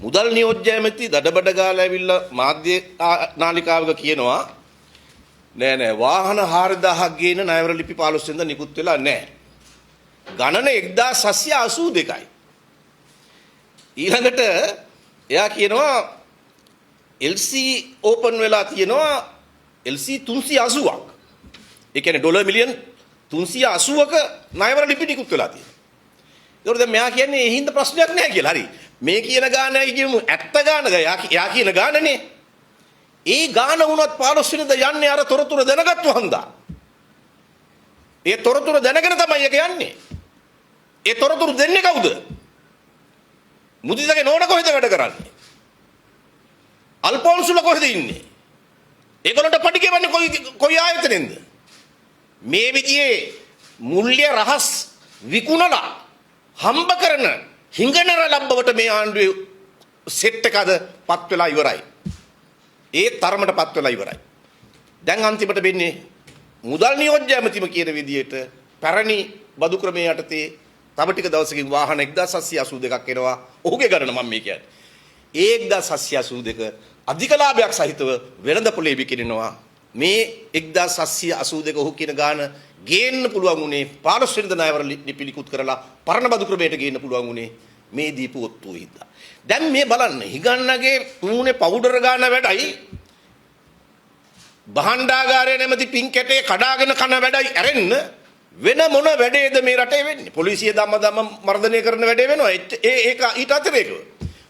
මුදල් නියෝජ්‍ය ඇමති දඩබඩ ගාලා ඇවිල්ලා මාධ්‍ය නාලිකාවක කියනවා නෑ වාහන 4000ක් ගේන ණයවර ලිපි 15 වෙනිදා නිකුත් වෙලා නෑ. ගණන 1782යි. ඊළඟට එයා කියනවා LC ඕපන් වෙලා තියෙනවා LC 380ක්. ඒ කියන්නේ ඩොලර් මිලියන් 380ක ණයවර ලිපි නිකුත් වෙලා තියෙනවා. ඒකට දැන් මෙයා කියන්නේ ඒ හින්දා ප්‍රශ්නයක් නැහැ කියලා. හරි. මේ කියන ගානයි කියමු 70 ගානක යා කියන ගානනේ. ඒ ගාන වුණත් 15 වෙනිදා යන්නේ අර තොරතුරු දැනගත්තු හන්දා. ඒ තොරතුරු දැනගෙන තමයි එක යන්නේ. ඒ තොරතුරු දෙන්නේ කවුද? මුදිතගේ නෝන කොහෙද වැඩ කරන්නේ? අල්පොන්සුල කොහෙද ඉන්නේ? ඒගොල්ලන්ට පඩි ගෙවන්නේ කොයි ආයතනෙන්ද? මේ විදිහේ මුල්‍ය රහස් විකුණලා හම්බ කරන හිඟනර ලම්බවට මේ ආණ්ඩුවේ සෙට් එකද පත් වෙලා ඉවරයි. ඒ තරමටපත් වෙලා ඉවරයි. දැන් අන්තිමට වෙන්නේ මුදල් නියෝජ්‍ය ඇමතිම කියන විදිහට පැරණි බදු ක්‍රමයේ යටතේ තව ටික දවසකින් වාහන 1782ක් එනවා. ඔහුගේ ගණන මම මේ කියන්නේ. ඒ 1782 අධික ලාභයක් සහිතව වෙළඳ පොලේ විකිනෙනවා. මේ 1782 ඔහු කියන ගාන ගේන්න පුළුවන් උනේ 15 වෙනිදා ණයවර ලිපි නිකුත් කරලා පරණ බදු ක්‍රමයට ගේන්න පුළුවන් උනේ මේ දීපු ඔත්තුව හින්දා. දැන් මේ බලන්න හිගන්නගේ මූණේ පවුඩර් ගාන වැඩයි භාණ්ඩාගාරයේ නැමැති පින් කැටේ කඩාගෙන කන වැඩයි ඇරෙන්න වෙන මොන වැඩේද මේ රටේ වෙන්නේ? පොලිසිය දම මර්ධනය කරන වැඩේ වෙනවා. ඒක ඊට අතිරේකව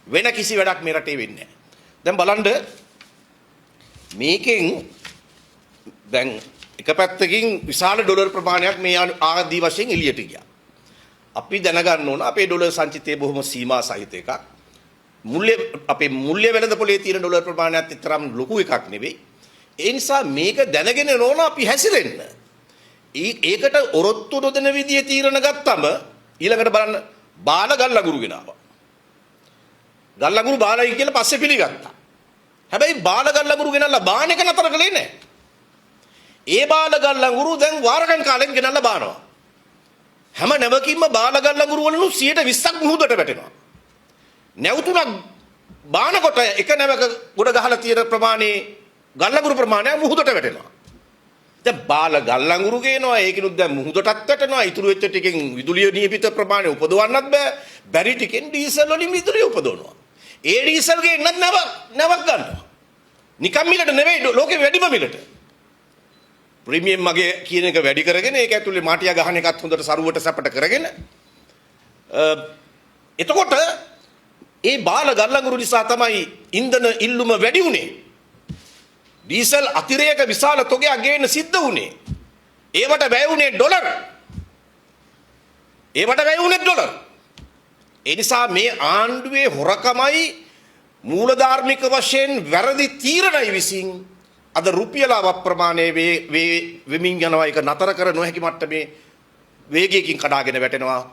වෙන කිසි වැඩක් මේ රටේ වෙන්නේ නැහැ. දැන් බලන්න මේකෙන් දැන් එක පැත්තකින් විශාල ඩොලර් ප්‍රමාණයක් මේ ආදී වශයෙන් එළියට ගියා. අපි දැනගන්න ඕන අපේ ඩොලර් සංචිතය බොහොම සීමා සහිත එකක්. අපේ මුල්‍ය වෙළඳ පොලේ තියෙන ඩොලර් ප්‍රමාණයත් තරම් ලොකු එකක් නෙවෙයි. ඒ නිසා මේක දැනගෙන ඕන අපි හැසිරෙන්න. ඒකට ඔරොත්තු නොදෙන විදිය තීරණ ගත්තම ඊළඟට බලන්න බාල ගල්ලගුරු ගෙනාවා. ගල්ලගුරු බාලයි කියලා පස්සේ පිළිගත්තා. හැබැයි බාල ගල්ලගුරු ගෙනල්ලා බාන එක නතර කළේ නැහැ. ඒ බාල ගල්ලගුරු දැන් වාරකම් කාලෙන් ගෙනල්ලා බානවා. හැම නැවකින්ම බාල ගල්ලගුරු වලින් 120ක් මුහුදට වැටෙනවා. නැවතුණක් බානකොට එක නැවක ගොඩ ගහලා තියෙන ප්‍රමාණයේ ගල්ලගුරු ප්‍රමාණය මුහුදට වැටෙනවා. දැන් බාල ගල්ලගුරු ගේනවා ඒකිනුත් දැන් මුහුදටත් වැටෙනවා. ඉතුරු වෙච්ච ටිකෙන් විදුලිය නියපිත ප්‍රමාණය උපදවන්නත් බෑ. බැරි ටිකෙන් ඩීසල් වලින් විදුලිය උපදවනවා. ඒ ඩීසල් ගේන්නත් නැවක් ගන්නවා. නිකම් මිලට නෙවෙයි ලෝකෙ වැඩිම මිලට. ප්‍රීමියම් මගේ කියන එක වැඩි කරගෙන ඒක ඇතුලේ මාටියා ගහන එකත් හොඳට සරුවට සැපට කරගෙන එතකොට ඒ බාල ගල්ලගුරු නිසා තමයි ඉන්ධන ඉල්ලුම වැඩි උනේ. ඩීසල් අතිරේක විශාල තොගයක් ගේන්න සිද්ධ වුණේ. ඒවට වැය වුණේ ඩොලර්. ඒ නිසා මේ ආණ්ඩුවේ හොරකමයි මූලධාර්මික වශයෙන් වැරදි තීරණයි විසින් අද රුපියල අප්‍රමාණයේ වෙමින් යනවා. ඒක නතර කර නොහැකි මට්ටමේ වේගයකින් කඩාගෙන වැටෙනවා.